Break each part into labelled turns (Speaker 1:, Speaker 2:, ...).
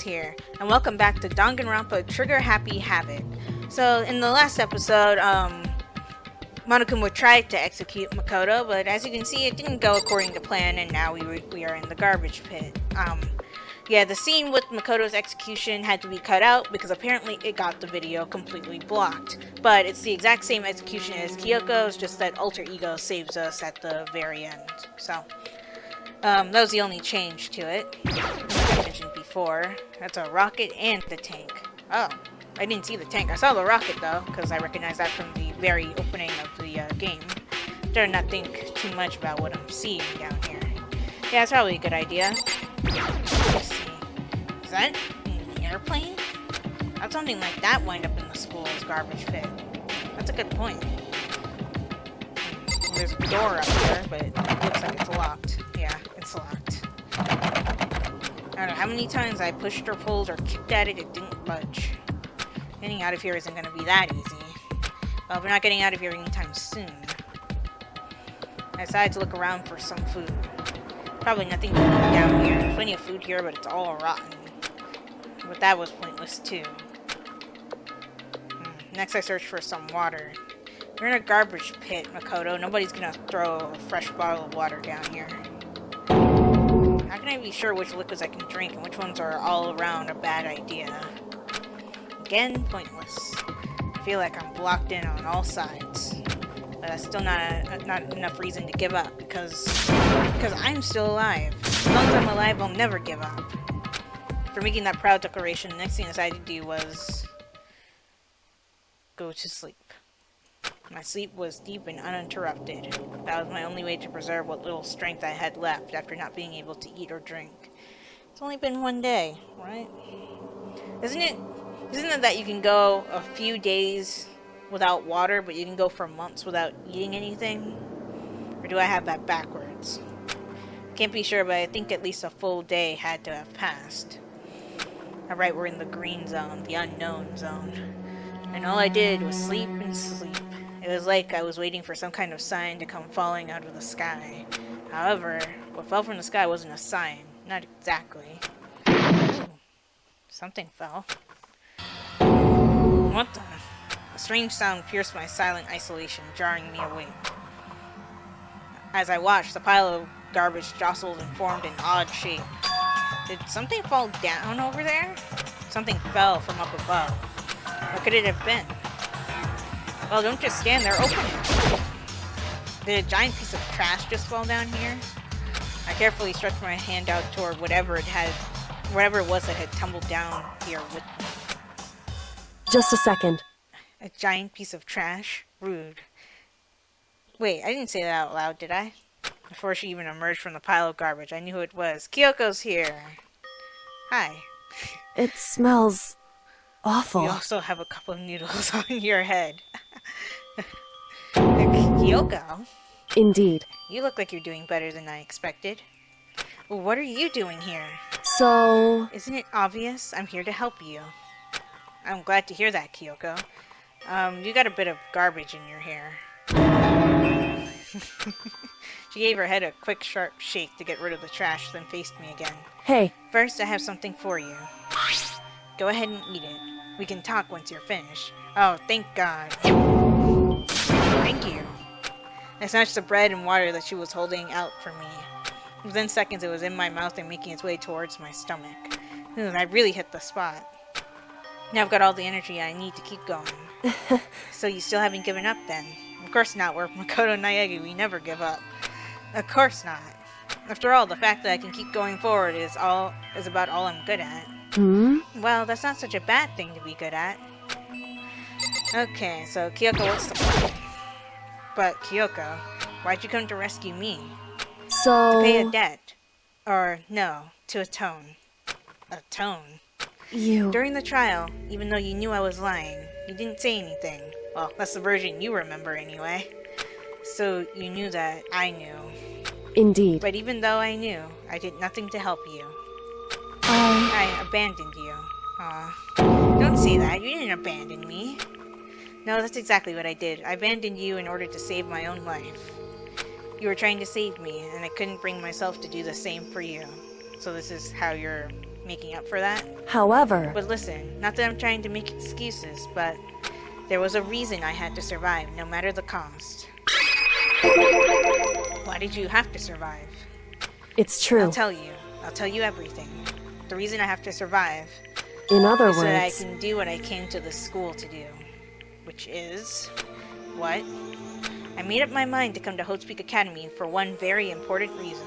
Speaker 1: Kyoko's here, and welcome back to Danganronpa Trigger Happy Havoc. So, in the last episode, Monokuma tried to execute Makoto, but as you can see, it didn't go according to plan, and now we are in the garbage pit. Yeah, the scene with Makoto's execution had to be cut out because apparently it got the video completely blocked. But it's the exact same execution as Kyoko's, just that alter ego saves us at the very end. So, that was the only change to it. Like I mentioned before, that's a rocket and the tank. Oh, I didn't see the tank. I saw the rocket though, because I recognize that from the very opening of the game. Better not think too much about what I'm seeing down here. Yeah, it's probably a good idea. Let's see. Is that an airplane? How'd something like that wind up in the school's garbage pit? That's a good point. There's a door up here, but it looks like it's locked. Yeah, it's locked. I don't know how many times I pushed or pulled or kicked at it, it didn't budge. Getting out of here isn't going to be that easy. Well, we're not getting out of here anytime soon. I decided to look around for some food. Probably nothing to eat down here. There's plenty of food here, but it's all rotten. But that was pointless too. Next I search for some water. We're in a garbage pit, Makoto. Nobody's gonna throw a fresh bottle of water down here. How can I be sure which liquids I can drink and which ones are all around a bad idea? Again, pointless. I feel like I'm blocked in on all sides. But that's still not enough reason to give up, because I'm still alive. As long as I'm alive, I'll never give up. For making that proud declaration, the next thing I decided to do was go to sleep. My sleep was deep and uninterrupted. That was my only way to preserve what little strength I had left after not being able to eat or drink. It's only been one day, right? Isn't it that you can go a few days without water, but you can go for months without eating anything? Or do I have that backwards? Can't be sure, but I think at least a full day had to have passed. Alright, we're in the green zone, the unknown zone. And all I did was sleep and sleep. It was like I was waiting for some kind of sign to come falling out of the sky. However, what fell from the sky wasn't a sign. Not exactly. Ooh, something fell. What the? A strange sound pierced my silent isolation, jarring me awake. As I watched, the pile of garbage jostled and formed an odd shape. Did something fall down over there? Something fell from up above. What could it have been? Well, don't just stand there, open it! Did a giant piece of trash just fall down here? I carefully stretched my hand out toward whatever it was that had tumbled down here with me.
Speaker 2: Just a second.
Speaker 1: A giant piece of trash? Rude. Wait, I didn't say that out loud, did I? Before she even emerged from the pile of garbage, I knew who it was. Kyoko's here! Hi.
Speaker 2: It smells awful.
Speaker 1: You also have a cup of noodles on your head. Kyoko?
Speaker 2: Indeed.
Speaker 1: You look like you're doing better than I expected. Well, what are you doing here?
Speaker 2: So...
Speaker 1: Isn't it obvious? I'm here to help you. I'm glad to hear that, Kyoko. You got a bit of garbage in your hair. She gave her head a quick, sharp shake to get rid of the trash, then faced me again.
Speaker 2: Hey.
Speaker 1: First, I have something for you. Go ahead and eat it. We can talk once you're finished. Oh, thank God. Thank you. I snatched the bread and water that she was holding out for me. Within seconds, it was in my mouth and making its way towards my stomach. I really hit the spot. Now I've got all the energy I need to keep going. So you still haven't given up then? Of course not. We're Makoto Naegi. We never give up. Of course not. After all, the fact that I can keep going forward is about all I'm good at. Well, that's not such a bad thing to be good at. Okay, so Kyoko, what's the plan? But Kyoko, why'd you come to rescue me?
Speaker 2: So...
Speaker 1: To pay a debt. Or, no, to atone. Atone. During the trial, even though you knew I was lying, you didn't say anything. Well, that's the version you remember anyway. So you knew that I knew.
Speaker 2: Indeed.
Speaker 1: But even though I knew, I did nothing to help you. I abandoned you. Aw. Don't say that. You didn't abandon me. No, that's exactly what I did. I abandoned you in order to save my own life. You were trying to save me, and I couldn't bring myself to do the same for you. So this is how you're making up for that.
Speaker 2: However,
Speaker 1: But listen, not that I'm trying to make excuses, but there was a reason I had to survive, no matter the cost. Why did you have to survive?
Speaker 2: it's true.
Speaker 1: I'll tell you. I'll tell you everything. The reason I have to survive
Speaker 2: In other
Speaker 1: is so that I
Speaker 2: words,
Speaker 1: can do what I came to this school to do. Which is... what? I made up my mind to come to Hope's Peak Academy for one very important reason.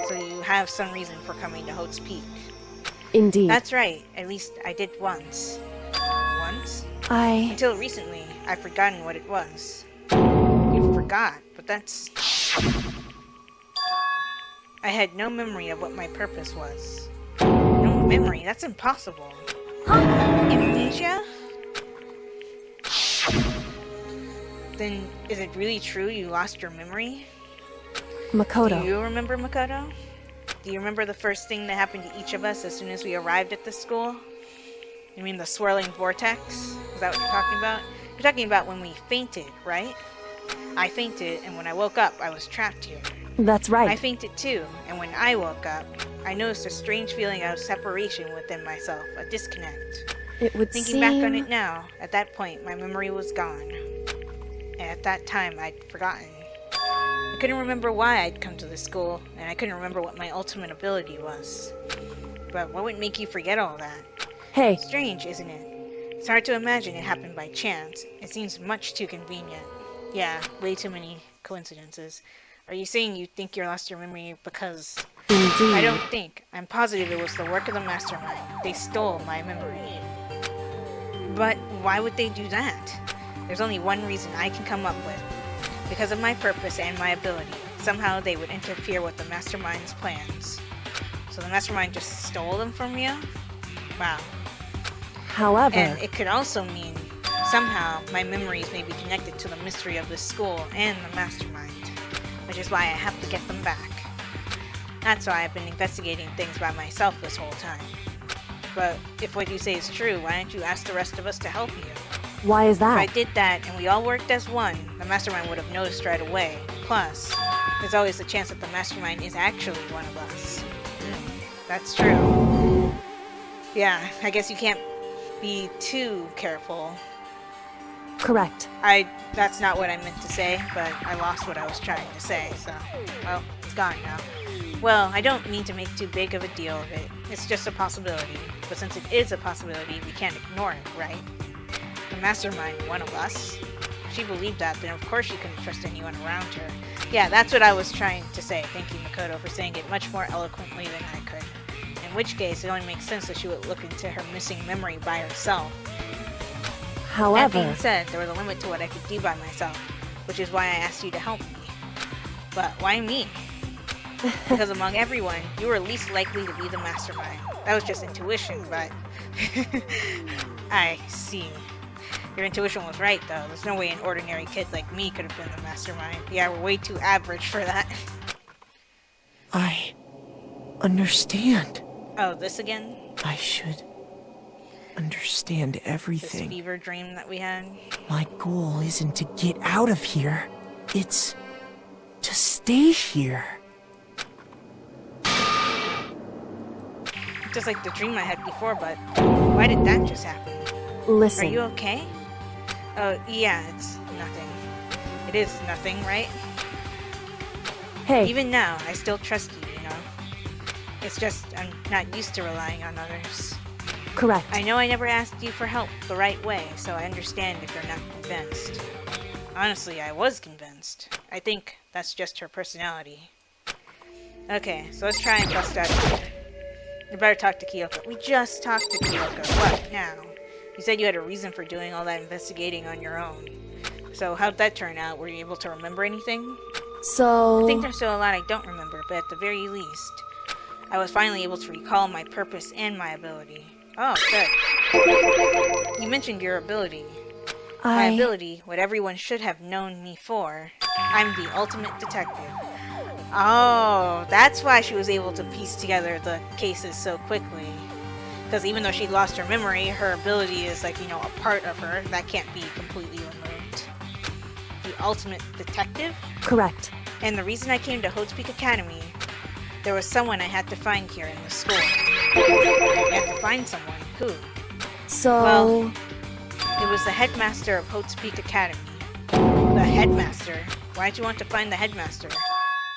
Speaker 1: So you have some reason for coming to Hope's Peak.
Speaker 2: indeed.
Speaker 1: That's right. At least I did once. Once?
Speaker 2: I...
Speaker 1: Until recently, I've forgotten what it was. You forgot, but that's... I had no memory of what my purpose was. No memory? That's impossible. Amnesia? Then, is it really true you lost your memory?
Speaker 2: Makoto.
Speaker 1: Do you remember, Makoto? Do you remember the first thing that happened to each of us as soon as we arrived at this school? You mean the swirling vortex? Is that what you're talking about? You're talking about when we fainted, right? I fainted, and when I woke up, I was trapped here.
Speaker 2: That's
Speaker 1: I
Speaker 2: right.
Speaker 1: fainted too, and when I woke up, I noticed a strange feeling of separation within myself, a disconnect.
Speaker 2: It would
Speaker 1: Thinking
Speaker 2: seem...
Speaker 1: back on it now, at that point, my memory was gone. And at that time, I'd forgotten. I couldn't remember why I'd come to this school, and I couldn't remember what my ultimate ability was. But what would make you forget all that?
Speaker 2: Hey,
Speaker 1: Strange, isn't it? It's hard to imagine it happened by chance. It seems much too convenient. Yeah, way too many coincidences. Are you saying you think you lost your memory because...
Speaker 2: indeed.
Speaker 1: I don't think. I'm positive it was the work of the mastermind. They stole my memory. But why would they do that? There's only one reason I can come up with. Because of my purpose and my ability. Somehow they would interfere with the mastermind's plans. So the mastermind just stole them from you? Wow.
Speaker 2: However,
Speaker 1: And it could also mean somehow my memories may be connected to the mystery of this school and the mastermind. Which is why I have to get them back. That's why I've been investigating things by myself this whole time. But if what you say is true, why don't you ask the rest of us to help you?
Speaker 2: why is
Speaker 1: If I
Speaker 2: that?
Speaker 1: did that and we all worked as one, the mastermind would have noticed right away. Plus, there's always the chance that the mastermind is actually one of us. That's true. Yeah, I guess you can't be too careful.
Speaker 2: Correct.
Speaker 1: That's not what I meant to say, but I lost what I was trying to say, so, well, it's gone now. Well, I don't mean to make too big of a deal of it. It's just a possibility. But since it is a possibility, we can't ignore it, right? The mastermind, one of us. If she believed that, then of course she couldn't trust anyone around her. Yeah, that's what I was trying to say. Thank you, Makoto, for saying it much more eloquently than I could. In which case, it only makes sense that she would look into her missing memory by herself. That
Speaker 2: However,
Speaker 1: being said, there was a limit to what I could do by myself, which is why I asked you to help me. But why me? Because among everyone, you were least likely to be the mastermind. That was just intuition, but... I see. Your intuition was right, though. There's no way an ordinary kid like me could have been the mastermind. Yeah, we're way too average for that.
Speaker 3: I understand.
Speaker 1: Oh, this again?
Speaker 3: I should understand
Speaker 1: This
Speaker 3: everything.
Speaker 1: fever dream that we had?
Speaker 3: My goal isn't to get out of here. It's to stay here.
Speaker 1: Just like the dream I had before, but why did that just happen? Are
Speaker 2: listen.
Speaker 1: you okay? Oh, yeah, it's nothing. It is nothing, right?
Speaker 2: Hey,
Speaker 1: Even now, I still trust you, you know? It's just I'm not used to relying on others.
Speaker 2: correct.
Speaker 1: I know I never asked you for help the right way, so I understand if you're not convinced. Honestly, I was convinced. I think that's just her personality. Okay, so let's try and bust out of here. You better talk to Kyoko. We just talked to Kyoko. What now? You said you had a reason for doing all that investigating on your own. So how'd that turn out? Were you able to remember anything?
Speaker 2: So,
Speaker 1: I think there's still a lot I don't remember, but at the very least, I was finally able to recall my purpose and my ability. Oh, good. You mentioned your ability. My ability, what everyone should have known me for. I'm the ultimate detective. Oh, that's why she was able to piece together the cases so quickly. Because even though she lost her memory, her ability is like, you know, a part of her. That can't be completely removed. The ultimate detective?
Speaker 2: correct.
Speaker 1: And the reason I came to Hope's Peak Academy There was someone I had to find here in the school. I had to find someone. Who?
Speaker 2: So...
Speaker 1: Well, it was the headmaster of Hope's Peak Academy. The headmaster? Why'd you want to find the headmaster?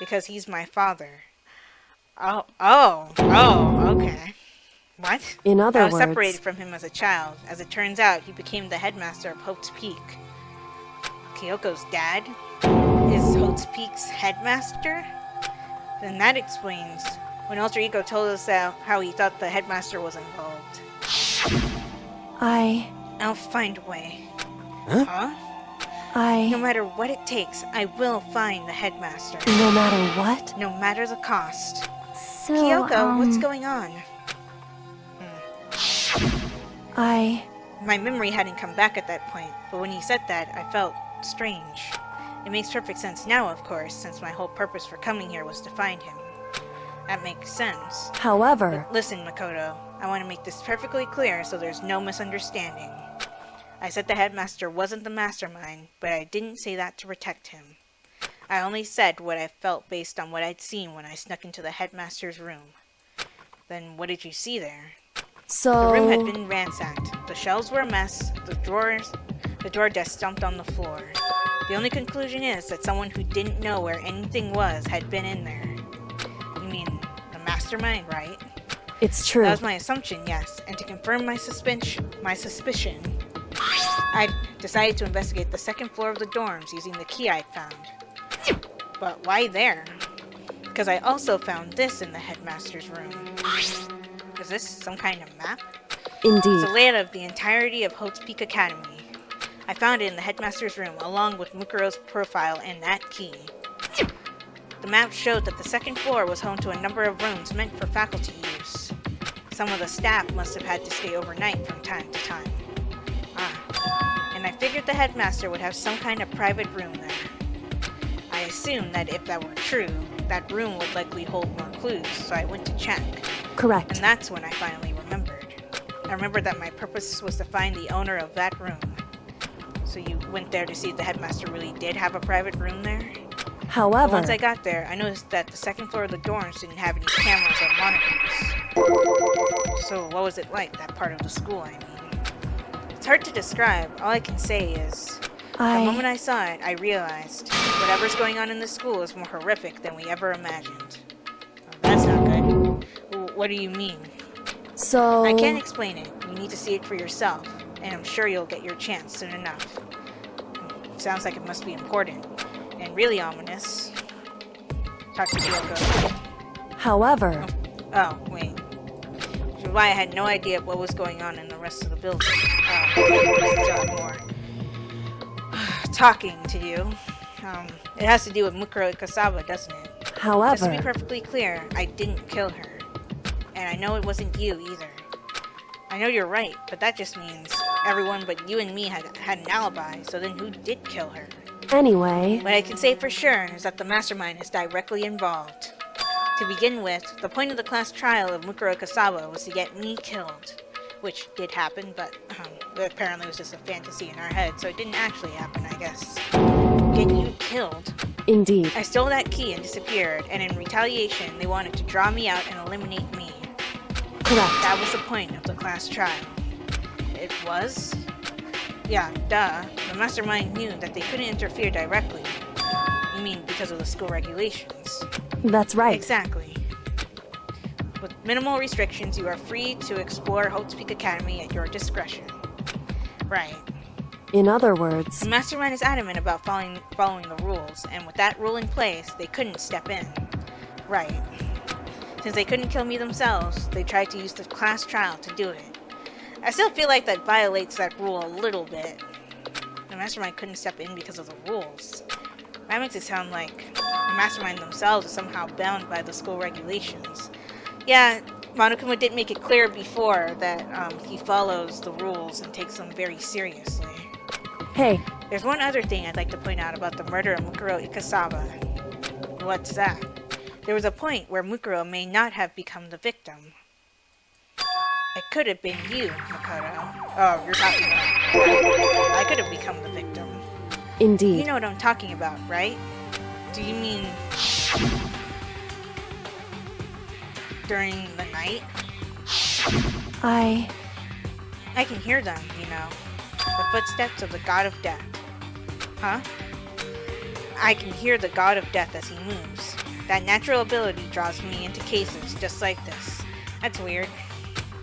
Speaker 1: Because he's my father. Oh, okay. What?
Speaker 2: In other
Speaker 1: I was
Speaker 2: words...
Speaker 1: separated from him as a child. As it turns out, he became the headmaster of Hope's Peak. Kyoko's dad is Hope's Peak's headmaster? Then that explains when Alter Ego told us how he thought the headmaster was involved. I'll find a way. Huh? No matter what it takes, I will find the headmaster.
Speaker 2: No matter what?
Speaker 1: No matter the cost.
Speaker 4: So,
Speaker 1: Kyoko, what's going on? My memory hadn't come back at that point, but when he said that, I felt strange. It makes perfect sense now, of course, since my whole purpose for coming here was to find him. That makes sense.
Speaker 2: However...
Speaker 1: But listen, Makoto, I want to make this perfectly clear so there's no misunderstanding. I said the headmaster wasn't the mastermind, but I didn't say that to protect him. I only said what I felt based on what I'd seen when I snuck into the headmaster's room. Then what did you see there?
Speaker 2: So...
Speaker 1: The room had been ransacked. The shelves were a mess, the drawer desk dumped on the floor. The only conclusion is that someone who didn't know where anything was had been in there. You mean the mastermind, right?
Speaker 2: It's true.
Speaker 1: That was my assumption, yes. And to confirm my suspicion, I decided to investigate the second floor of the dorms using the key I'd found. But why there? Because I also found this in the headmaster's room. Is this some kind of map?
Speaker 2: Indeed.
Speaker 1: It's a layout of the entirety of Hope's Peak Academy. I found it in the headmaster's room, along with Mukuro's profile and that key. The map showed that the second floor was home to a number of rooms meant for faculty use. Some of the staff must have had to stay overnight from time to time. And I figured the headmaster would have some kind of private room there. I assumed that if that were true, that room would likely hold more clues, so I went to check.
Speaker 2: Correct.
Speaker 1: And that's when I finally remembered. I remembered that my purpose was to find the owner of that room. So you went there to see if the headmaster really did have a private room there?
Speaker 2: However...
Speaker 1: But once I got there, I noticed that the second floor of the dorms didn't have any cameras or monitors. So what was it like, that part of the school, I mean? It's hard to describe. All I can say is, the moment I saw it, I realized whatever's going on in this school is more horrific than we ever imagined. Oh, that's not good. What do you mean?
Speaker 2: So...
Speaker 1: I can't explain it. You need to see it for yourself, and I'm sure you'll get your chance soon enough. Sounds like it must be important, and really ominous. Talk to Kyoko.
Speaker 2: However...
Speaker 1: Oh, wait. Which is why I had no idea what was going on in the rest of the building. More talking to you. It has to do with Mukuro Ikasaba, doesn't it?
Speaker 2: However...
Speaker 1: Just to be perfectly clear, I didn't kill her. And I know it wasn't you either. I know you're right, but that just means everyone but you and me had an alibi, so then who did kill her?
Speaker 2: Anyway...
Speaker 1: What I can say for sure is that the mastermind is directly involved. To begin with, the point of the class trial of Mukuro Ikasaba was to get me killed. Which did happen, but apparently it was just a fantasy in our head, so it didn't actually happen, I guess. Get you killed?
Speaker 2: Indeed.
Speaker 1: I stole that key and disappeared, and in retaliation, they wanted to draw me out and eliminate me.
Speaker 2: Correct.
Speaker 1: That was the point of the class trial. It was? Yeah, duh. The mastermind knew that they couldn't interfere directly. You mean because of the school regulations?
Speaker 2: That's right.
Speaker 1: Exactly. With minimal restrictions, you are free to explore Hope's Peak Academy at your discretion. Right.
Speaker 2: In other words...
Speaker 1: The mastermind is adamant about following the rules, and with that rule in place, they couldn't step in. Right. Since they couldn't kill me themselves, they tried to use the class trial to do it. I still feel like that violates that rule a little bit. The mastermind couldn't step in because of the rules. That makes it sound like the mastermind themselves is somehow bound by the school regulations. Yeah, Monokuma did make it clear before that he follows the rules and takes them very seriously.
Speaker 2: Hey.
Speaker 1: There's one other thing I'd like to point out about the murder of Mukuro Ikasaba. What's that? There was a point where Mukuro may not have become the victim. It could have been you, Makoto. Oh, you're talking about... I could have become the victim.
Speaker 2: Indeed.
Speaker 1: You know what I'm talking about, right? Do you mean... during the night?
Speaker 2: I
Speaker 1: can hear them, you know. The footsteps of the god of death. Huh? I can hear the god of death as he moves. That natural ability draws me into cases just like this. That's weird.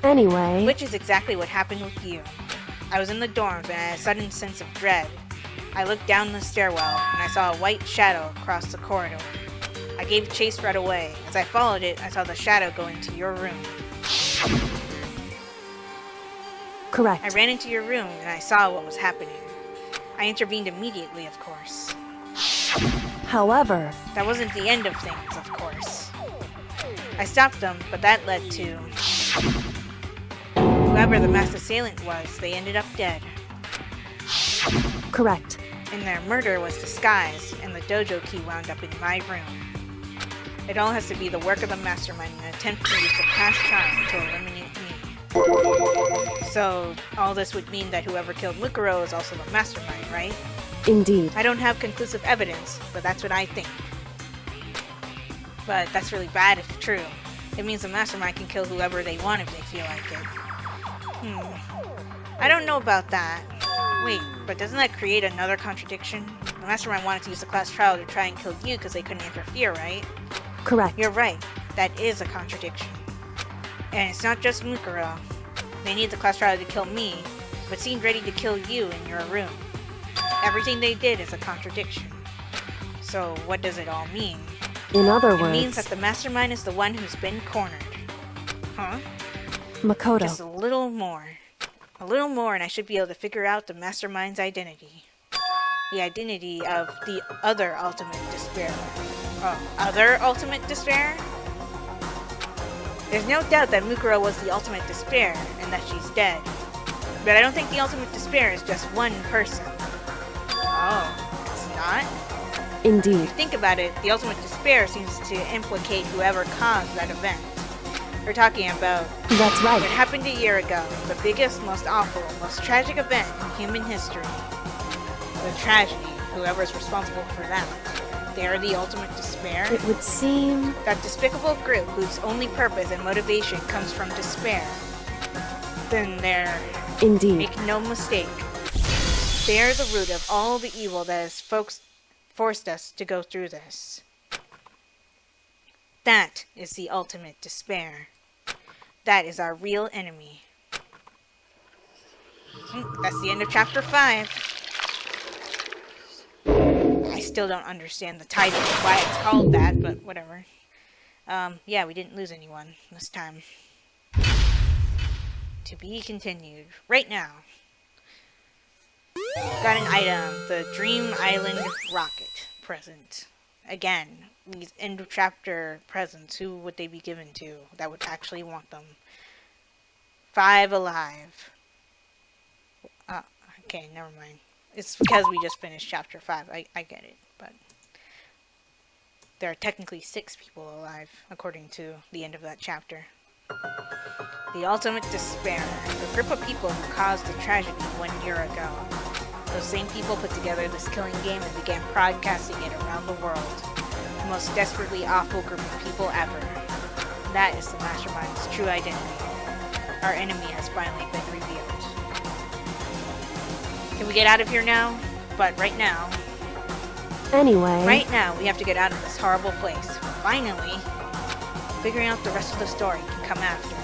Speaker 2: Anyway.
Speaker 1: Which is exactly what happened with you. I was in the dorms and I had a sudden sense of dread. I looked down the stairwell and I saw a white shadow across the corridor. I gave chase right away. As I followed it, I saw the shadow go into your room.
Speaker 2: Correct.
Speaker 1: I ran into your room and I saw what was happening. I intervened immediately, of course.
Speaker 2: However,
Speaker 1: that wasn't the end of things, of course. I stopped them, but that led to... whoever the mass assailant was, they ended up dead.
Speaker 2: Correct.
Speaker 1: And their murder was disguised, and the dojo key wound up in my room. It all has to be the work of the mastermind in an attempt to use the past time to eliminate me. So, all this would mean that whoever killed Mukuro is also the mastermind, right?
Speaker 2: Indeed.
Speaker 1: I don't have conclusive evidence, but that's what I think. But that's really bad if true. It means the mastermind can kill whoever they want if they feel like it. I don't know about that. Wait, but doesn't that create another contradiction? The mastermind wanted to use the class trial to try and kill you because they couldn't interfere, right?
Speaker 2: Correct.
Speaker 1: You're right. That is a contradiction. And it's not just Mukuro. They need the class trial to kill me, but seemed ready to kill you in your room. Everything they did is a contradiction. So what does it all mean?
Speaker 2: In other words...
Speaker 1: It means that the mastermind is the one who's been cornered. Huh?
Speaker 2: Makoto.
Speaker 1: Just a little more. A little more and I should be able to figure out the mastermind's identity. The identity of the other ultimate despair. Oh, other ultimate despair? There's no doubt that Mukuro was the ultimate despair and that she's dead. But I don't think the ultimate despair is just one person. Oh, it's not?
Speaker 2: Indeed.
Speaker 1: Think about it, the ultimate despair seems to implicate whoever caused that event. We're talking about...
Speaker 2: That's right.
Speaker 1: It happened a year ago. The biggest, most awful, most tragic event in human history. The tragedy, whoever's responsible for that. They're the ultimate despair?
Speaker 2: It would seem...
Speaker 1: That despicable group whose only purpose and motivation comes from despair. Then they're...
Speaker 2: Indeed.
Speaker 1: Make no mistake. They're the root of all the evil that has forced us to go through this. That is the ultimate despair. That is our real enemy. That's the end of chapter 5. I still don't understand the title, why it's called that, but whatever. Yeah, we didn't lose anyone this time. To be continued. Right now. Got an item. The Dream Island Rocket present. Again, these end of chapter presents, who would they be given to that would actually want them? 5 alive. Okay, never mind. It's because we just finished chapter 5. I get it, but there are technically 6 people alive, according to the end of that chapter. The ultimate despair. The group of people who caused the tragedy 1 year ago. Those same people put together this killing game and began broadcasting it around the world. The most desperately awful group of people ever. That is the Mastermind's true identity. Our enemy has finally been revealed. Can we get out of here now? But right now...
Speaker 2: Anyway...
Speaker 1: Right now, we have to get out of this horrible place. Finally! Figuring out the rest of the story can come after.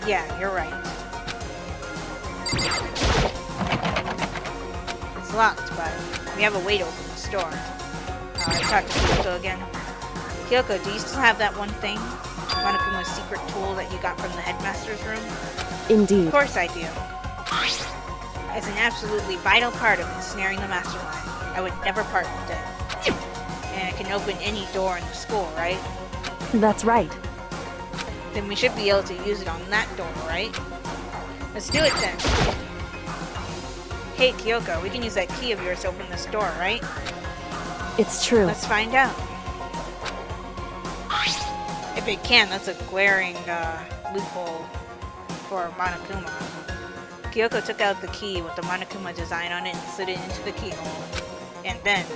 Speaker 1: Yeah, you're right. It's locked, but we have a way to open the store. I talked to Kyoko again. Kyoko, do you still have that one thing? Monokuma's secret tool that you got from the headmaster's room?
Speaker 2: Indeed.
Speaker 1: Of course I do. It's an absolutely vital part of ensnaring the mastermind. I would never part with it. And it can open any door in the school, right?
Speaker 2: That's right.
Speaker 1: Then we should be able to use it on that door, right? Let's do it then. Hey, Kyoko, we can use that key of yours to open this door, right?
Speaker 2: It's true.
Speaker 1: Let's find out. If it can, that's a glaring loophole for Monokuma. Kyoko took out the key with the Monokuma design on it and slid it into the keyhole. And then...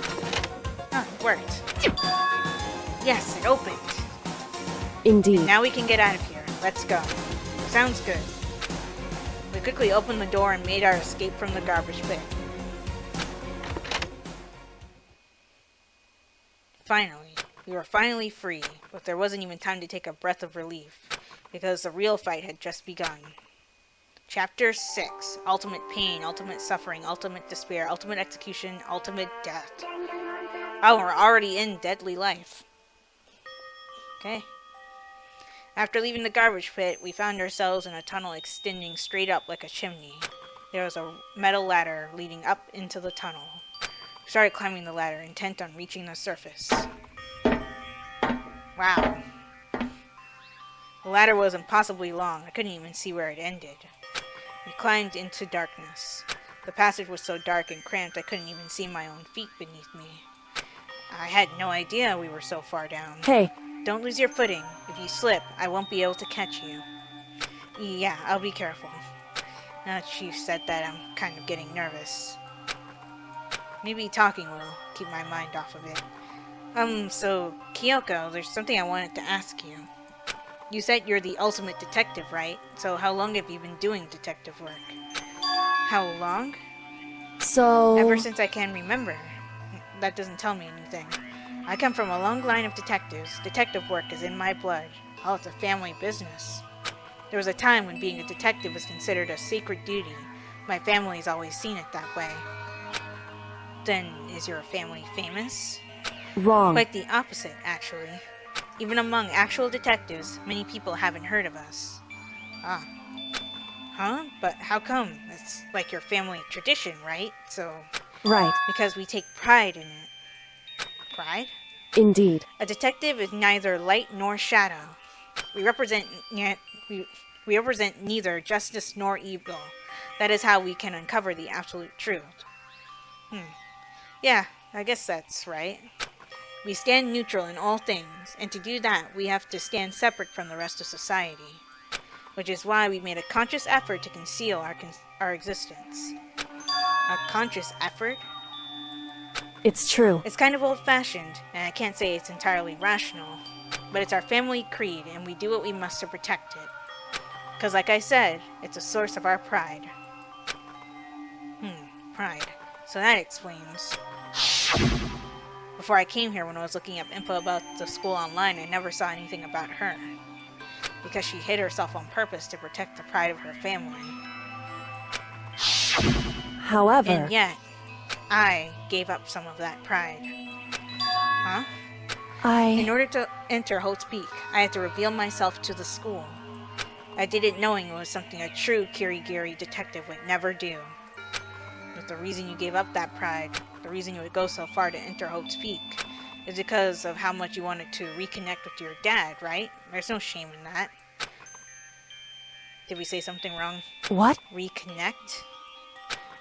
Speaker 1: it worked. Yes, it opened.
Speaker 2: Indeed.
Speaker 1: Now we can get out of here. Let's go. Sounds good. We quickly opened the door and made our escape from the garbage pit. Finally. We were finally free, but there wasn't even time to take a breath of relief, because the real fight had just begun. Chapter 6. Ultimate pain, ultimate suffering, ultimate despair, ultimate execution, ultimate death. Oh, we're already in deadly life. Okay. After leaving the garbage pit, we found ourselves in a tunnel extending straight up like a chimney. There was a metal ladder leading up into the tunnel. We started climbing the ladder, intent on reaching the surface. Wow. The ladder was impossibly long. I couldn't even see where it ended. We climbed into darkness. The passage was so dark and cramped I couldn't even see my own feet beneath me. I had no idea we were so far down.
Speaker 2: Hey.
Speaker 1: Don't lose your footing. If you slip, I won't be able to catch you. Yeah, I'll be careful. Now that Chief said that, I'm kind of getting nervous. Maybe talking will keep my mind off of it. So, Kyoko, there's something I wanted to ask you. You said you're the ultimate detective, right? So how long have you been doing detective work? How long?
Speaker 2: So...
Speaker 1: Ever since I can remember. That doesn't tell me anything. I come from a long line of detectives. Detective work is in my blood. Oh, it's a family business. There was a time when being a detective was considered a sacred duty. My family's always seen it that way. Then, is your family famous?
Speaker 2: Wrong.
Speaker 1: Quite the opposite, actually. Even among actual detectives, many people haven't heard of us. Ah. Huh? But how come? It's like your family tradition, right? So...
Speaker 2: Right.
Speaker 1: Because we take pride in it. Pride?
Speaker 2: Indeed.
Speaker 1: A detective is neither light nor shadow. We represent neither justice nor evil. That is how we can uncover the absolute truth. Yeah, I guess that's right. We stand neutral in all things, and to do that, we have to stand separate from the rest of society. Which is why we made a conscious effort to conceal our existence. A conscious effort?
Speaker 2: It's true.
Speaker 1: It's kind of old-fashioned, and I can't say it's entirely rational. But it's our family creed, and we do what we must to protect it. Because like I said, it's a source of our pride. Pride. So that explains. Before I came here, when I was looking up info about the school online, I never saw anything about her. Because she hid herself on purpose to protect the pride of her family.
Speaker 2: However...
Speaker 1: And yet, I gave up some of that pride. Huh? In order to enter Holt's Peak, I had to reveal myself to the school. I did it knowing it was something a true Kirigiri detective would never do. But the reason you gave up that pride, the reason you would go so far to enter Holt's Peak, is because of how much you wanted to reconnect with your dad, right? There's no shame in that. Did we say something wrong?
Speaker 2: What?
Speaker 1: Reconnect?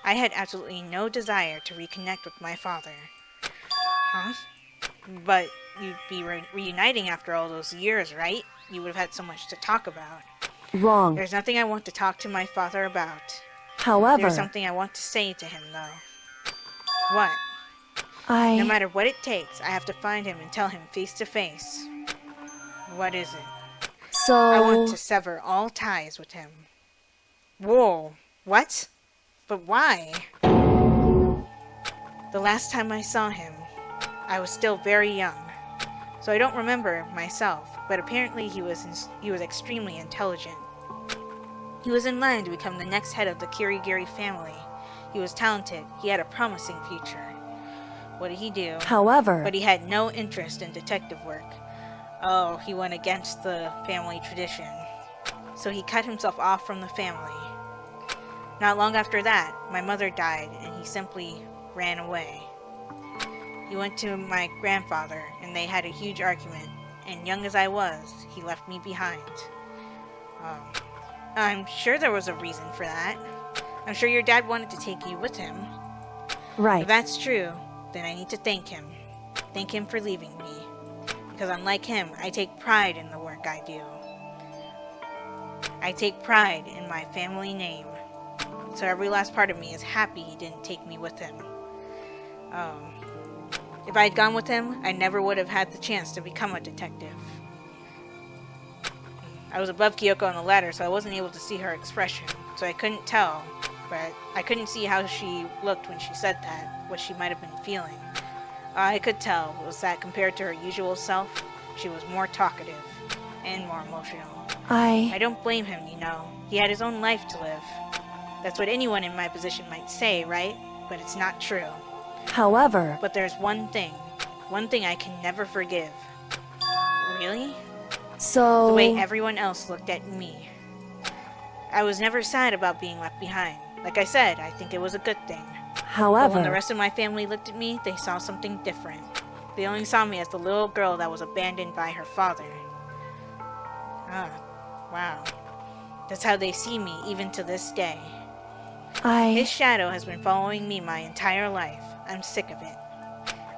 Speaker 1: I had absolutely no desire to reconnect with my father. Huh? But you'd be reuniting after all those years, right? You would have had so much to talk about.
Speaker 2: Wrong.
Speaker 1: There's nothing I want to talk to my father about.
Speaker 2: However...
Speaker 1: There's something I want to say to him, though. What? No matter what it takes, I have to find him and tell him face to face. What is it?
Speaker 2: So...
Speaker 1: I want to sever all ties with him. Whoa. What? But why? The last time I saw him, I was still very young, so I don't remember myself, but apparently he was extremely intelligent. He was in line to become the next head of the Kirigiri family. He was talented. He had a promising future. What did he do?
Speaker 2: However...
Speaker 1: But he had no interest in detective work. Oh, he went against the family tradition. So he cut himself off from the family. Not long after that, my mother died, and he simply ran away. He went to my grandfather, and they had a huge argument, and young as I was, he left me behind. I'm sure there was a reason for that. I'm sure your dad wanted to take you with him.
Speaker 2: Right.
Speaker 1: If that's true, then I need to thank him. Thank him for leaving me. Because unlike him, I take pride in the work I do. I take pride in my family name. So every last part of me is happy he didn't take me with him. If I had gone with him, I never would have had the chance to become a detective. I was above Kyoko on the ladder, so I wasn't able to see her expression, so I couldn't tell. But I couldn't see how she looked when she said that, what she might have been feeling. All I could tell was that compared to her usual self, she was more talkative and more emotional. I don't blame him, you know. He had his own life to live. That's what anyone in my position might say, right? But it's not true.
Speaker 2: However...
Speaker 1: But there's one thing I can never forgive. Really?
Speaker 2: So...
Speaker 1: The way everyone else looked at me. I was never sad about being left behind. Like I said, I think it was a good thing.
Speaker 2: However...
Speaker 1: But when the rest of my family looked at me, they saw something different. They only saw me as the little girl that was abandoned by her father. Ah, wow. That's how they see me, even to this day. His shadow has been following me my entire life. I'm sick of it.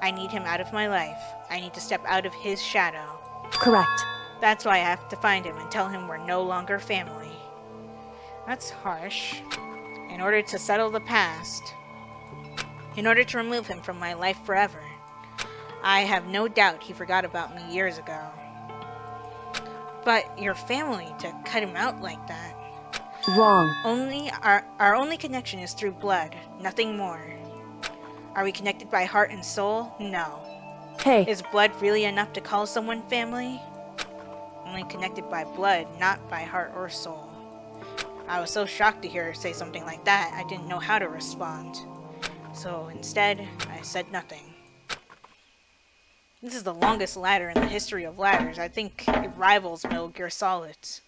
Speaker 1: I need him out of my life. I need to step out of his shadow.
Speaker 2: Correct.
Speaker 1: That's why I have to find him and tell him we're no longer family. That's harsh. In order to settle the past, in order to remove him from my life forever, I have no doubt he forgot about me years ago. But your family, to cut him out like that.
Speaker 2: Wrong.
Speaker 1: Our only connection is through blood, nothing more. Are we connected by heart and soul? No.
Speaker 2: Hey.
Speaker 1: Is blood really enough to call someone family? Only connected by blood, not by heart or soul. I was so shocked to hear her say something like that, I didn't know how to respond. So instead, I said nothing. This is the longest ladder in the history of ladders. I think it rivals Metal Gear Solid's.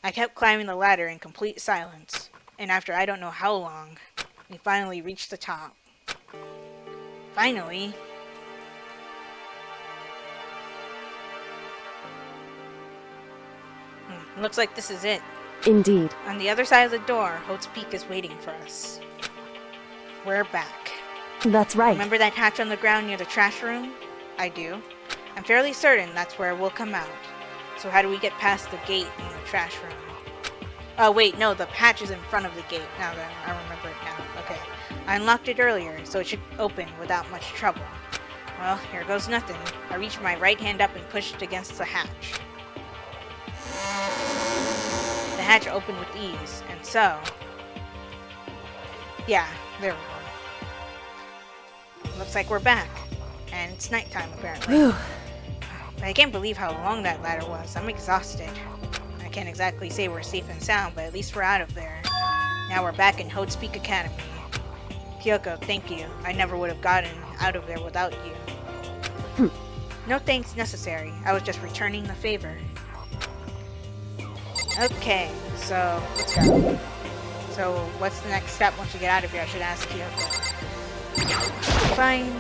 Speaker 1: I kept climbing the ladder in complete silence, and after I don't know how long, we finally reached the top. Finally? Looks like this is it.
Speaker 2: Indeed.
Speaker 1: On the other side of the door, Hope's Peak is waiting for us. We're back.
Speaker 2: That's right.
Speaker 1: Remember that hatch on the ground near the trash room? I do. I'm fairly certain that's where we'll come out. So how do we get past the gate in the trash room? Oh wait, no, the hatch is in front of the gate. Now that I remember it now. Okay. I unlocked it earlier, so it should open without much trouble. Well, here goes nothing. I reached my right hand up and pushed it against the hatch. The hatch opened with ease, and so... Yeah, there we go. Looks like we're back. And it's nighttime, apparently.
Speaker 2: Whew.
Speaker 1: I can't believe how long that ladder was. I'm exhausted. I can't exactly say we're safe and sound, but at least we're out of there. Now we're back in Hope's Peak Academy. Kyoko, thank you. I never would have gotten out of there without you. No thanks necessary. I was just returning the favor. Okay, so let's go. So what's the next step once we get out of here? I should ask Kyoko. Fine.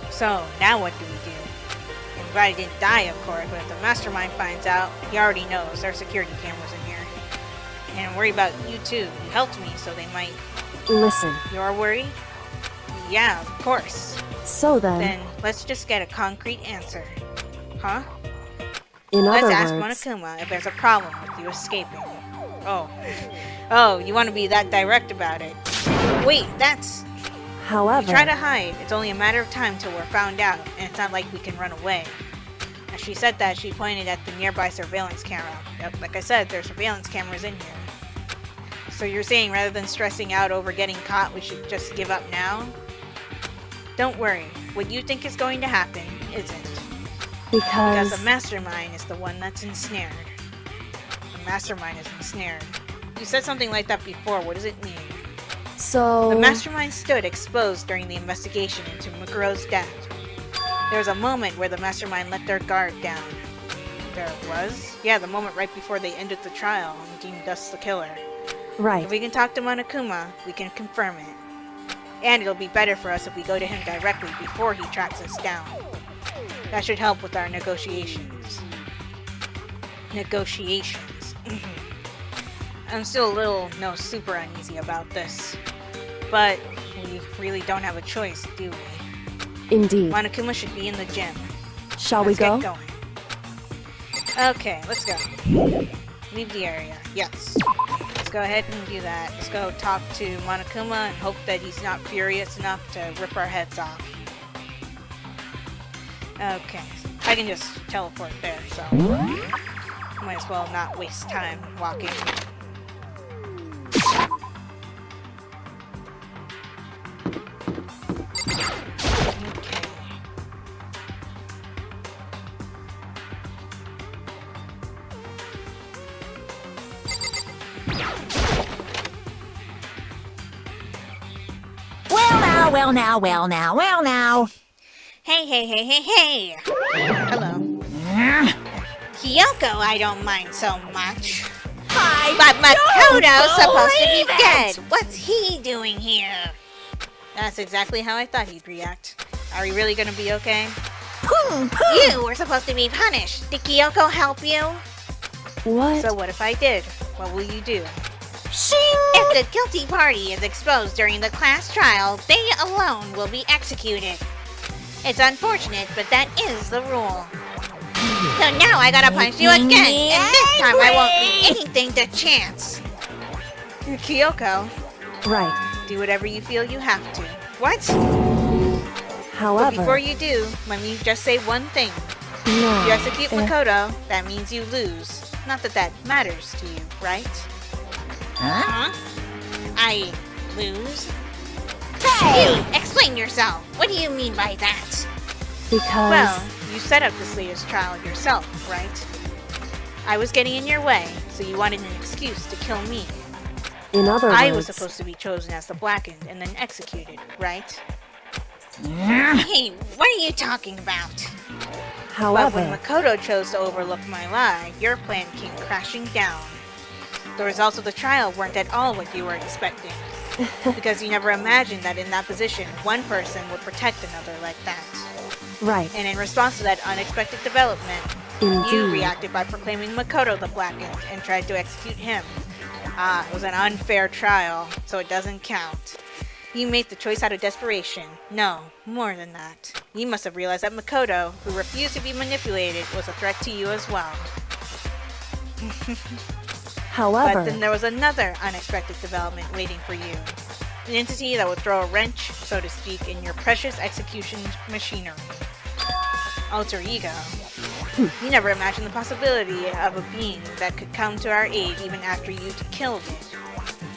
Speaker 1: So, now what do we do? Everybody didn't die, of course, but if the mastermind finds out, he already knows there are security cameras in here. And I'm worried about you too. You helped me, so they might...
Speaker 2: Listen.
Speaker 1: You're worried? Yeah, of course.
Speaker 2: So then...
Speaker 1: Then, let's just get a concrete answer. Huh?
Speaker 2: In other
Speaker 1: Let's ask
Speaker 2: words...
Speaker 1: Monokuma if there's a problem with you escaping. Oh. Oh, you want to be that direct about it. Wait, that's...
Speaker 2: However...
Speaker 1: We try to hide. It's only a matter of time till we're found out, and it's not like we can run away. As she said that, she pointed at the nearby surveillance camera. Yep, like I said, there's surveillance cameras in here. So you're saying rather than stressing out over getting caught, we should just give up now? Don't worry. What you think is going to happen isn't. Because the mastermind is the one that's ensnared. The mastermind is ensnared. You said something like that before. What does it mean?
Speaker 2: So...
Speaker 1: The mastermind stood exposed during the investigation into Mukuro's death. There was a moment where the mastermind let their guard down. There was? Yeah, the moment right before they ended the trial and deemed us the killer.
Speaker 2: Right.
Speaker 1: If we can talk to Monokuma, we can confirm it. And it'll be better for us if we go to him directly before he tracks us down. That should help with our negotiations. Negotiations. I'm still a little, super uneasy about this. But we really don't have a choice, do we?
Speaker 2: Indeed.
Speaker 1: Monokuma should be in the gym.
Speaker 2: Shall
Speaker 1: Let's
Speaker 2: we go?
Speaker 1: Get going. Okay, let's go. Leave the area. Yes. Let's go ahead and do that. Let's go talk to Monokuma and hope that he's not furious enough to rip our heads off. Okay. I can just teleport there, so... Might as well not waste time walking.
Speaker 4: Well now.
Speaker 1: Hey. Hello. Kyoko, I don't mind so much. But Makoto's supposed to be dead. What's he doing here? That's exactly how I thought he'd react. Are we really gonna be okay? You were supposed to be punished. Did Kyoko help you?
Speaker 2: What?
Speaker 1: So what if I did? What will you do?
Speaker 4: Shing!
Speaker 1: If the guilty party is exposed during the class trial, they alone will be executed. It's unfortunate, but that is the rule. So now I gotta punish you again, and this time I won't leave anything to chance. Kyoko,
Speaker 2: Right.
Speaker 1: do whatever you feel you have to. What?
Speaker 2: However,
Speaker 1: But before you do, let me just say one thing.
Speaker 2: no.
Speaker 1: If you execute
Speaker 2: eh,
Speaker 1: Makoto, that means you lose. Not that that matters to you, right?
Speaker 4: Huh?
Speaker 1: I lose?
Speaker 4: Hey!
Speaker 1: You, explain yourself. What do you mean by that?
Speaker 2: Because
Speaker 1: Well, you set up this latest trial yourself, right? I was getting in your way, so you wanted an excuse to kill me.
Speaker 2: in other
Speaker 1: I
Speaker 2: words,
Speaker 1: was supposed to be chosen as the Blackened and then executed, right?
Speaker 4: Yeah.
Speaker 1: Hey, what are you talking about? But
Speaker 2: however,
Speaker 1: when Makoto chose to overlook my lie, your plan came crashing down. The results of the trial weren't at all what you were expecting. Because you never imagined that in that position, one person would protect another like that.
Speaker 2: right,
Speaker 1: And in response to that unexpected development,
Speaker 2: indeed.
Speaker 1: you reacted by proclaiming Makoto the Blackened and tried to execute him. It was an unfair trial, so it doesn't count. You made the choice out of desperation. No, more than that. You must have realized that Makoto, who refused to be manipulated, was a threat to you as well.
Speaker 2: However,
Speaker 1: But then there was another unexpected development waiting for you. An entity that would throw a wrench, so to speak, in your precious execution machinery. Alter ego. You never imagined the possibility of a being that could come to our aid even after you killed it.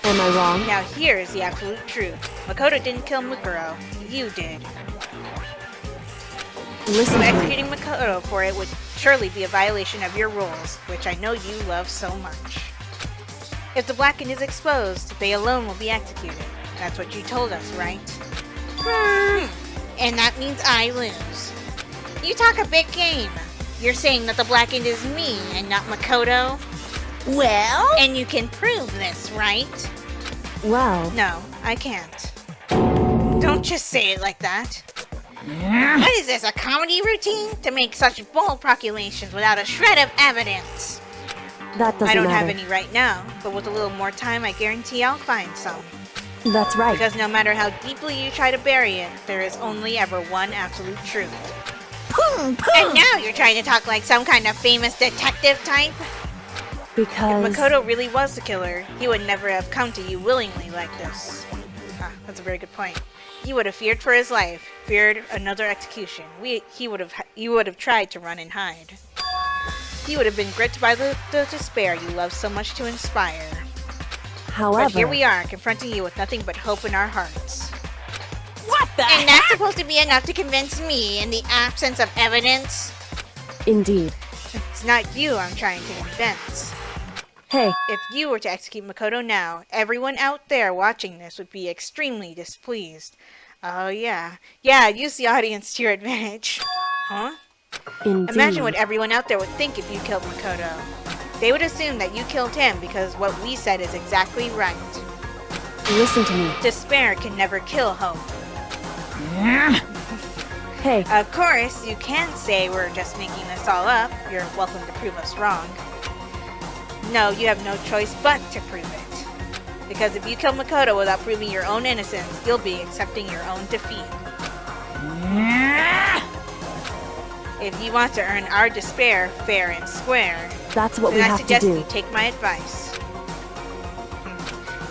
Speaker 2: am I wrong?
Speaker 1: Now here is the absolute truth. Makoto didn't kill Mukuro. You did.
Speaker 2: Listen
Speaker 1: So
Speaker 2: to me.
Speaker 1: executing Makoto for it would surely be a violation of your rules, which I know you love so much. If the Blackened is exposed, they alone will be executed. That's what you told us, right? And that means I lose. You talk a big game. You're saying that the Blackened is me and not Makoto?
Speaker 4: Well?
Speaker 1: And you can prove this, right?
Speaker 2: Well,
Speaker 1: No, I can't. Don't just say it like that.
Speaker 4: Yeah.
Speaker 1: What is this, a comedy routine? To make such bold proclamations without a shred of evidence?
Speaker 2: that doesn't
Speaker 1: I don't
Speaker 2: matter.
Speaker 1: have any right now, but with a little more time, I guarantee I'll find some.
Speaker 2: That's right.
Speaker 1: Because no matter how deeply you try to bury it, there is only ever one absolute truth.
Speaker 4: Boom,
Speaker 1: And
Speaker 4: boom.
Speaker 1: now you're trying to talk like some kind of famous detective type?
Speaker 2: Because
Speaker 1: If Makoto really was the killer, he would never have come to you willingly like this. That's a very good point. He would have feared for his life, feared another execution. You would have tried to run and hide. He would have been gripped by the despair you love so much to inspire.
Speaker 2: however,
Speaker 1: But here we are, confronting you with nothing but hope in our hearts.
Speaker 4: What the
Speaker 1: And
Speaker 4: heck?
Speaker 1: that's supposed to be enough to convince me in the absence of evidence?
Speaker 2: indeed.
Speaker 1: It's not you I'm trying to convince.
Speaker 2: Hey,
Speaker 1: If you were to execute Makoto now, everyone out there watching this would be extremely displeased. Oh yeah. Yeah, use the audience to your advantage. Huh?
Speaker 2: indeed.
Speaker 1: Imagine what everyone out there would think if you killed Makoto. They would assume that you killed him because what we said is exactly right.
Speaker 2: Listen to me.
Speaker 1: Despair can never kill hope.
Speaker 4: Yeah.
Speaker 2: Hey,
Speaker 1: Of course, you can say we're just making this all up. You're welcome to prove us wrong. No, you have no choice but to prove it. Because if you kill Makoto without proving your own innocence, you'll be accepting your own defeat.
Speaker 4: Yeah.
Speaker 1: If you want to earn our despair fair and square,
Speaker 2: that's what we
Speaker 1: then I
Speaker 2: have to
Speaker 1: suggest
Speaker 2: do.
Speaker 1: you take my advice.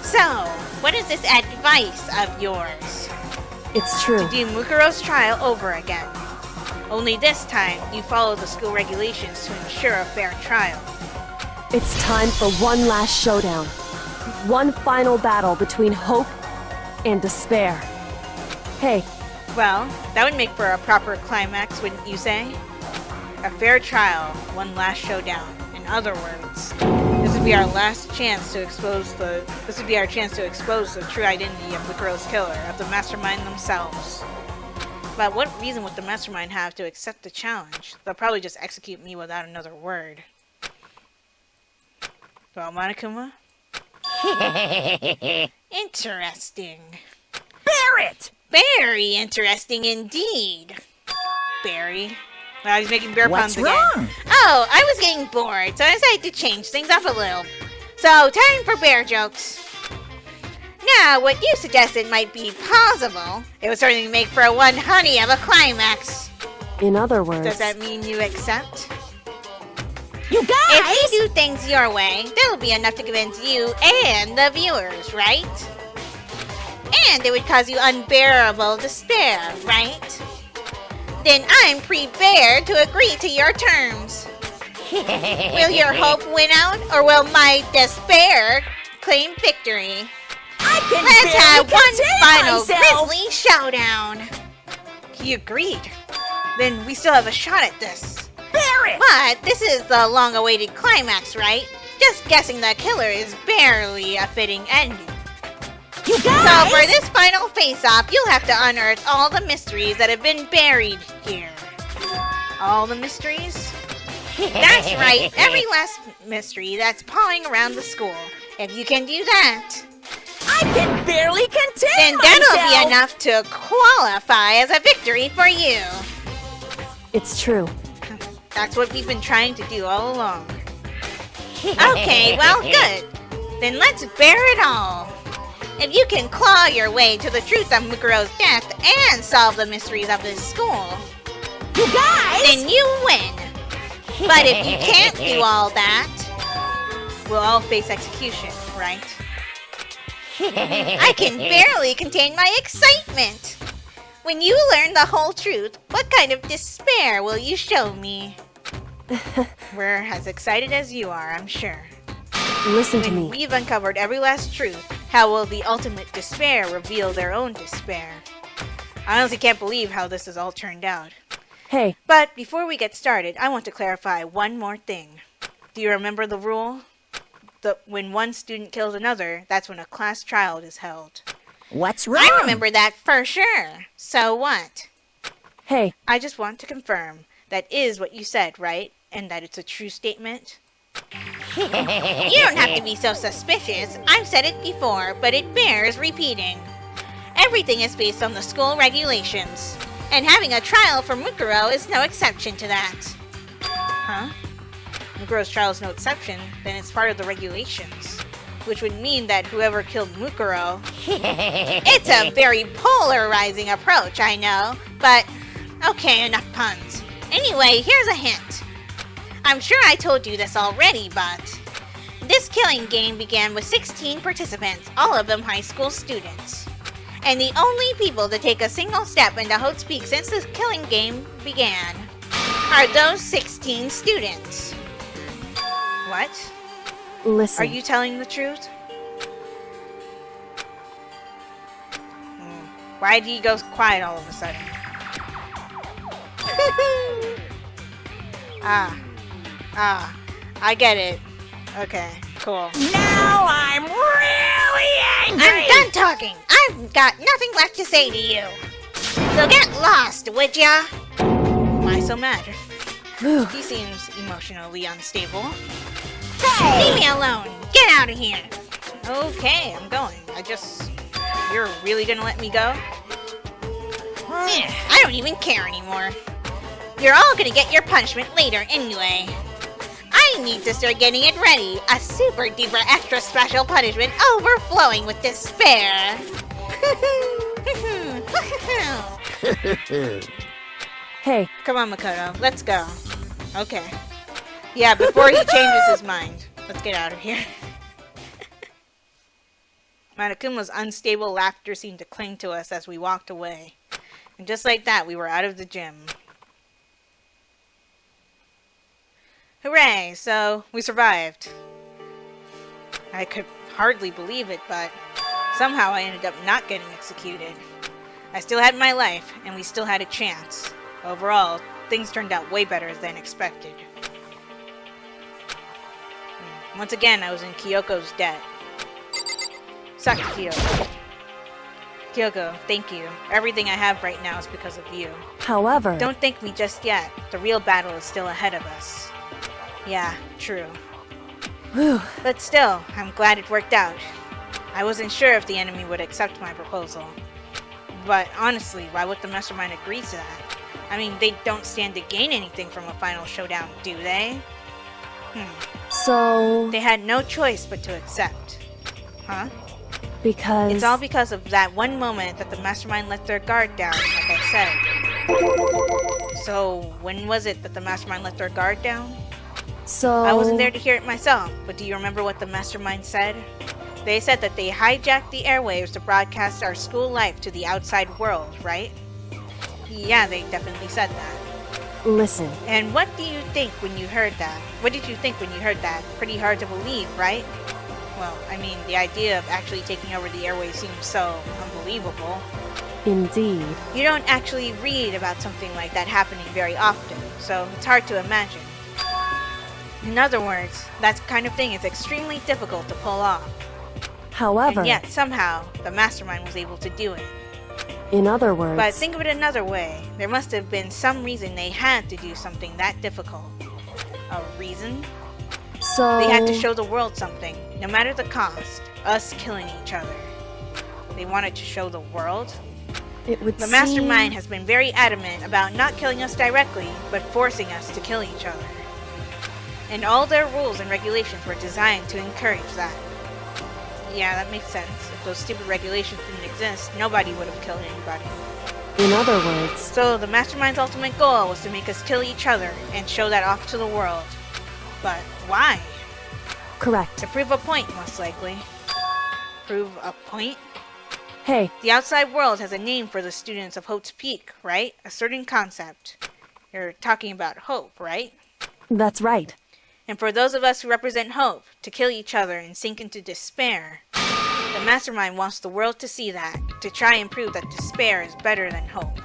Speaker 1: So, what is this advice of yours?
Speaker 2: It's true.
Speaker 1: To do Mukuro's trial over again. Only this time, you follow the school regulations to ensure a fair trial.
Speaker 2: It's time for one last showdown. One final battle between hope and despair. Hey,
Speaker 1: Well, that would make for a proper climax, wouldn't you say? A fair trial, one last showdown. In other words, this would be our last chance to expose the. This would be our chance to expose the true identity of the girl's killer, of the mastermind themselves. But what reason would the mastermind have to accept the challenge? They'll probably just execute me without another word. Well, Monokuma? Interesting.
Speaker 4: Barrett!
Speaker 1: Very interesting indeed. Barry. Well, he's making bear
Speaker 4: What's
Speaker 1: puns again.
Speaker 4: wrong?
Speaker 1: Oh, I was getting bored, so I decided to change things up a little. So, time for bear jokes. Now, what you suggested might be possible. It would certainly make for a one honey of a climax.
Speaker 2: in other words,
Speaker 1: Does that mean you accept?
Speaker 4: You guys!
Speaker 1: If you do things your way, that'll be enough to convince you and the viewers, right? And it would cause you unbearable despair, right? Then I'm prepared to agree to your terms. Will your hope win out, or will my despair claim victory?
Speaker 4: I can
Speaker 1: Let's have
Speaker 4: barely
Speaker 1: one
Speaker 4: contain
Speaker 1: final
Speaker 4: myself.
Speaker 1: grisly showdown. He agreed. Then we still have a shot at this.
Speaker 4: Barrett!
Speaker 1: But this is the long-awaited climax, right? Just guessing the killer is barely a fitting ending.
Speaker 4: You
Speaker 1: So
Speaker 4: guys!
Speaker 1: for this final face-off, you'll have to unearth all the mysteries that have been buried here. All the mysteries? That's right, every last mystery that's pawing around the school. If you can do that,
Speaker 4: I can barely contain
Speaker 1: then
Speaker 4: myself.
Speaker 1: that'll be enough to qualify as a victory for you.
Speaker 2: it's true.
Speaker 1: That's what we've been trying to do all along. Okay, well, good. Then let's bear it all. If you can claw your way to the truth of Mukuro's death and solve the mysteries of this school,
Speaker 4: You guys!
Speaker 1: then you win. But if you can't do all that, we'll all face execution, right? I can barely contain my excitement. When you learn the whole truth, what kind of despair will you show me? We're as excited as you are, I'm sure.
Speaker 2: Listen to
Speaker 1: When
Speaker 2: me.
Speaker 1: we've uncovered every last truth, how will the ultimate despair reveal their own despair? I honestly can't believe how this has all turned out.
Speaker 2: Hey,
Speaker 1: But before we get started, I want to clarify one more thing. Do you remember the rule? When one student kills another, that's when a class trial is held.
Speaker 4: What's wrong?
Speaker 1: I remember that for sure. So what?
Speaker 2: hey,
Speaker 1: I just want to confirm that is what you said, right? And that it's a true statement? You don't have to be so suspicious. I've said it before, but it bears repeating. Everything is based on the school regulations. And having a trial for Mukuro is no exception to that. Huh? Mukuro's trial is no exception, then it's part of the regulations. Which would mean that whoever killed Mukuro... It's a very polarizing approach, I know. But, okay, enough puns. Anyway, here's a hint. I'm sure I told you this already, but... This killing game began with 16 participants, all of them high school students. And the only people to take a single step into Hope's Peak since this killing game began are those 16 students. What?
Speaker 2: listen.
Speaker 1: Are you telling the truth? Why did he go quiet all of a sudden? I get it. Okay, cool.
Speaker 4: Now I'm really angry!
Speaker 1: I'm done talking. I've got nothing left to say to you. So get lost, would ya? Why so mad?
Speaker 2: Whew.
Speaker 1: He seems emotionally unstable.
Speaker 4: Hey!
Speaker 1: Leave me alone. Get out of here. Okay, I'm going. You're really gonna let me go? I don't even care anymore. You're all gonna get your punishment later anyway. I need to start getting it ready. A super duper extra special punishment overflowing with despair.
Speaker 2: Hey,
Speaker 1: Come on, Makoto. Let's go. Okay. Yeah, before he changes his mind. Let's get out of here. Monokuma's unstable laughter seemed to cling to us as we walked away. And just like that, we were out of the gym. Hooray! So, we survived. I could hardly believe it, but somehow I ended up not getting executed. I still had my life, and we still had a chance. Overall, things turned out way better than expected. Once again, I was in Kyoko's debt. Suck, Kyoko. Kyoko, thank you. Everything I have right now is because of you.
Speaker 2: However...
Speaker 1: Don't thank me just yet. The real battle is still ahead of us. Yeah, true.
Speaker 2: Whew.
Speaker 1: But still, I'm glad it worked out. I wasn't sure if the enemy would accept my proposal. But honestly, why would the Mastermind agree to that? I mean, they don't stand to gain anything from a final showdown, do they?
Speaker 2: So...
Speaker 1: They had no choice but to accept. Huh?
Speaker 2: Because...
Speaker 1: It's all because of that one moment that the Mastermind let their guard down, like I said. So, when was it that the Mastermind let their guard down?
Speaker 2: So...
Speaker 1: I wasn't there to hear it myself, but do you remember what the Mastermind said? They said that they hijacked the airwaves to broadcast our school life to the outside world, right? Yeah, they definitely said that.
Speaker 2: Listen.
Speaker 1: And what do you think when you heard that? What did you think when you heard that? Pretty hard to believe, right? Well, I mean, the idea of actually taking over the airwaves seems so unbelievable.
Speaker 2: Indeed.
Speaker 1: You don't actually read about something like that happening very often, so it's hard to imagine. In other words, that kind of thing is extremely difficult to pull off.
Speaker 2: However...
Speaker 1: And yet, somehow, the Mastermind was able to do it.
Speaker 2: In other words...
Speaker 1: But think of it another way. There must have been some reason they had to do something that difficult. A reason?
Speaker 2: So...
Speaker 1: They had to show the world something, no matter the cost. Us killing each other. They wanted to show the world?
Speaker 2: It would
Speaker 1: The Mastermind has been very adamant about not killing us directly, but forcing us to kill each other. And all their rules and regulations were designed to encourage that. Yeah, that makes sense. If those stupid regulations didn't exist, nobody would have killed anybody.
Speaker 2: In other words...
Speaker 1: So the Mastermind's ultimate goal was to make us kill each other and show that off to the world. But why?
Speaker 2: Correct.
Speaker 1: To prove a point, most likely. Prove a point?
Speaker 2: Hey,
Speaker 1: The outside world has a name for the students of Hope's Peak, right? A certain concept. You're talking about hope, right?
Speaker 2: that's right.
Speaker 1: And for those of us who represent hope, to kill each other and sink into despair, the Mastermind wants the world to see that, to try and prove that despair is better than hope.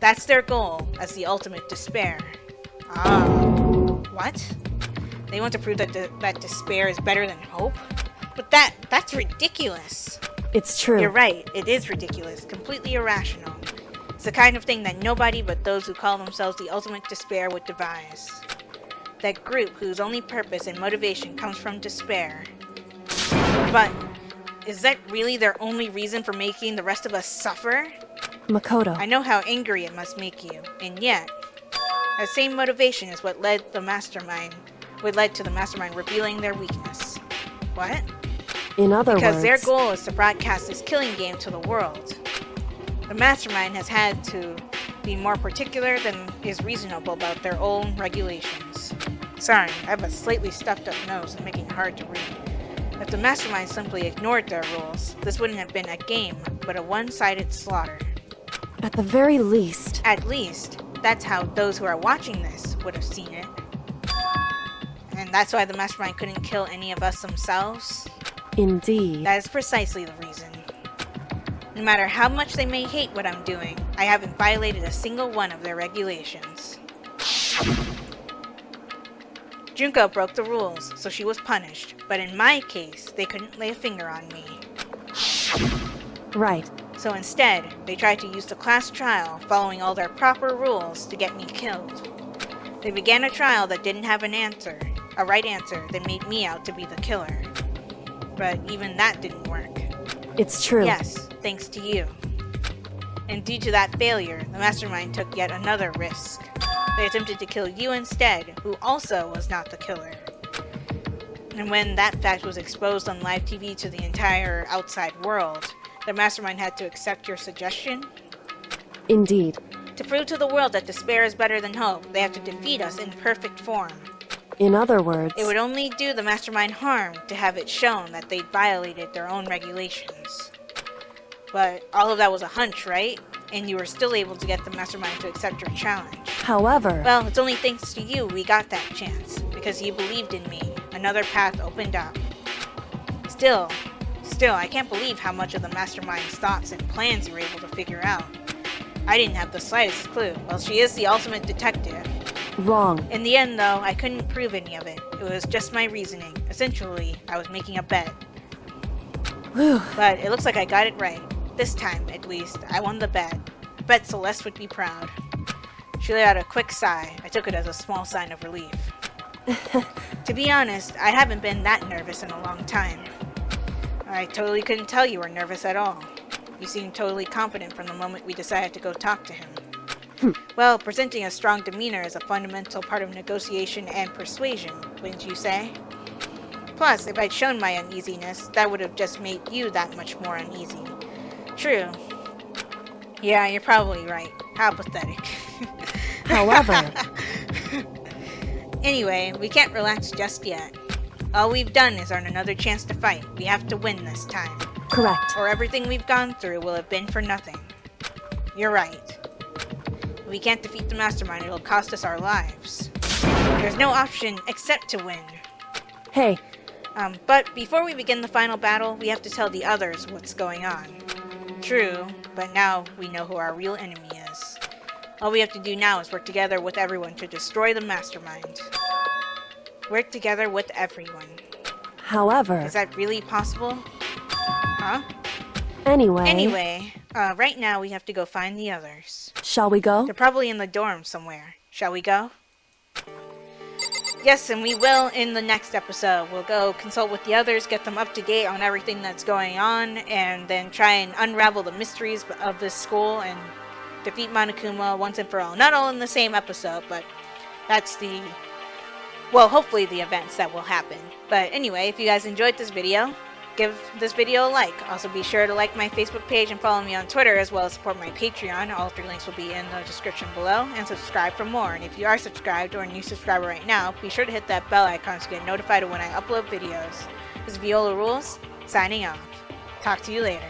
Speaker 1: That's their goal, as the ultimate despair. Ah. What? They want to prove that that despair is better than hope? But that's ridiculous.
Speaker 2: It's true.
Speaker 1: You're right, it is ridiculous, completely irrational. It's the kind of thing that nobody but those who call themselves the ultimate despair would devise. That group whose only purpose and motivation comes from despair. But is that really their only reason for making the rest of us suffer?
Speaker 2: Makoto.
Speaker 1: I know how angry it must make you, and yet, that same motivation is what led to the Mastermind revealing their weakness. What?
Speaker 2: In other
Speaker 1: Because
Speaker 2: words...
Speaker 1: their goal is to broadcast this killing game to the world. The Mastermind has had to be more particular than is reasonable about their own regulations. Sorry, I have a slightly stuffed up nose and making it hard to read. If the Mastermind simply ignored their rules, this wouldn't have been a game, but a one-sided slaughter.
Speaker 2: At the very least...
Speaker 1: At least, that's how those who are watching this would have seen it. And that's why the Mastermind couldn't kill any of us themselves?
Speaker 2: Indeed.
Speaker 1: That is precisely the reason. No matter how much they may hate what I'm doing, I haven't violated a single one of their regulations. Junko broke the rules, so she was punished, but in my case, they couldn't lay a finger on me.
Speaker 2: Right.
Speaker 1: So instead, they tried to use the class trial, following all their proper rules, to get me killed. They began a trial that didn't have a right answer that made me out to be the killer. But even that didn't work.
Speaker 2: It's true.
Speaker 1: Yes, thanks to you. And due to that failure, the Mastermind took yet another risk. They attempted to kill you instead, who also was not the killer. And when that fact was exposed on live TV to the entire outside world, the Mastermind had to accept your suggestion?
Speaker 2: Indeed.
Speaker 1: To prove to the world that despair is better than hope, they have to defeat us in perfect form.
Speaker 2: In other words...
Speaker 1: It would only do the Mastermind harm to have it shown that they'd violated their own regulations. But all of that was a hunch, right? And you were still able to get the Mastermind to accept your challenge.
Speaker 2: However,
Speaker 1: Well, it's only thanks to you we got that chance, because you believed in me. Another path opened up. Still, I can't believe how much of the Mastermind's thoughts and plans you were able to figure out. I didn't have the slightest clue. Well, she is the ultimate detective.
Speaker 2: wrong.
Speaker 1: In the end, though, I couldn't prove any of it. It was just my reasoning. Essentially, I was making a bet.
Speaker 2: Whew.
Speaker 1: But it looks like I got it right. This time, at least, I won the bet. I bet Celeste would be proud. She let out a quick sigh. I took it as a small sign of relief. To be honest, I haven't been that nervous in a long time. I totally couldn't tell you were nervous at all. You seemed totally confident from the moment we decided to go talk to him. Well, presenting a strong demeanor is a fundamental part of negotiation and persuasion, wouldn't you say? Plus, if I'd shown my uneasiness, that would have just made you that much more uneasy. True. Yeah, you're probably right. How pathetic.
Speaker 2: However,
Speaker 1: Anyway, we can't relax just yet. All we've done is earn another chance to fight. We have to win this time.
Speaker 2: correct.
Speaker 1: Or everything we've gone through will have been for nothing. You're right. If we can't defeat the Mastermind, it'll cost us our lives. There's no option except to win.
Speaker 2: Hey,
Speaker 1: But before we begin the final battle, we have to tell the others what's going on. True, but now we know who our real enemy is. All we have to do now is work together with everyone to destroy the Mastermind. Work together with everyone.
Speaker 2: however,
Speaker 1: Is that really possible? Huh?
Speaker 2: anyway,
Speaker 1: Right now we have to go find the others.
Speaker 2: shall we go?
Speaker 1: They're probably in the dorm somewhere. Shall we go? Yes, and we will in the next episode. We'll go consult with the others, get them up to date on everything that's going on, and then try and unravel the mysteries of this school and defeat Monokuma once and for all. Not all in the same episode, but that's hopefully the events that will happen. But anyway, if you guys enjoyed this video, give this video a like. Also be sure to like my Facebook page and follow me on Twitter, as well as support my Patreon. All 3 links will be in the description below, and subscribe for more. And if you are subscribed or a new subscriber right now, be sure to hit that bell icon to get notified when I upload videos. This is Viola Rules, signing off. Talk to you later.